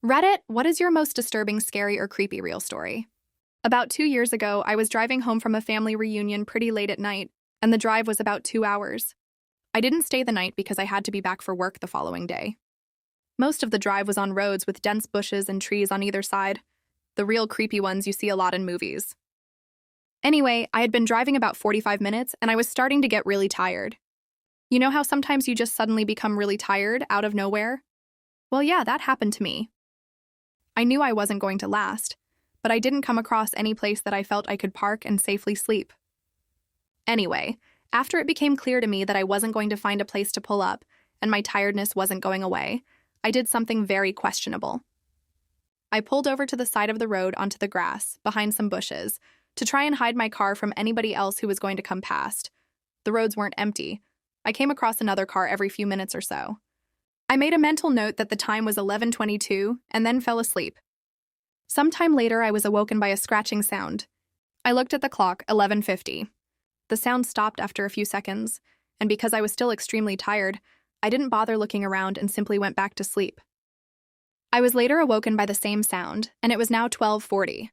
Reddit, what is your most disturbing, scary, or creepy real story? About 2 years ago, I was driving home from a family reunion pretty late at night, and the drive was about 2 hours. I didn't stay the night because I had to be back for work the following day. Most of the drive was on roads with dense bushes and trees on either side, the real creepy ones you see a lot in movies. Anyway, I had been driving about 45 minutes, and I was starting to get really tired. You know how sometimes you just suddenly become really tired out of nowhere? Well, yeah, that happened to me. I knew I wasn't going to last, but I didn't come across any place that I felt I could park and safely sleep. Anyway, after it became clear to me that I wasn't going to find a place to pull up and my tiredness wasn't going away, I did something very questionable. I pulled over to the side of the road onto the grass, behind some bushes, to try and hide my car from anybody else who was going to come past. The roads weren't empty. I came across another car every few minutes or so. I made a mental note that the time was 11:22 and then fell asleep. Sometime later, I was awoken by a scratching sound. I looked at the clock, 11:50. The sound stopped after a few seconds, and because I was still extremely tired, I didn't bother looking around and simply went back to sleep. I was later awoken by the same sound, and it was now 12:40.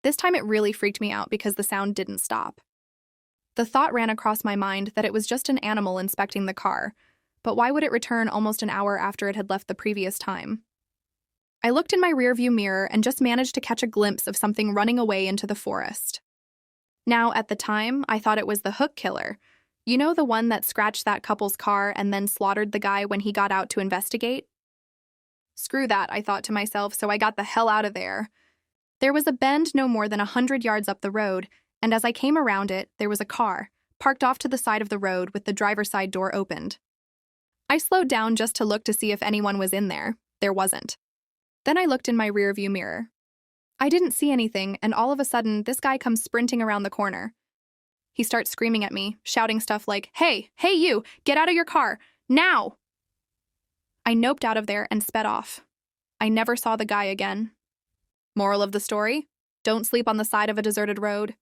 This time it really freaked me out because the sound didn't stop. The thought ran across my mind that it was just an animal inspecting the car, but why would it return almost an hour after it had left the previous time? I looked in my rearview mirror and just managed to catch a glimpse of something running away into the forest. Now, at the time, I thought it was the hook killer. You know, the one that scratched that couple's car and then slaughtered the guy when he got out to investigate? Screw that, I thought to myself, so I got the hell out of there. There was a bend no more than 100 yards up the road, and as I came around it, there was a car, parked off to the side of the road with the driver's side door opened. I slowed down just to look to see if anyone was in there. There wasn't. Then I looked in my rearview mirror. I didn't see anything, and all of a sudden, this guy comes sprinting around the corner. He starts screaming at me, shouting stuff like, "Hey, hey you, get out of your car, now!" I noped out of there and sped off. I never saw the guy again. Moral of the story? Don't sleep on the side of a deserted road.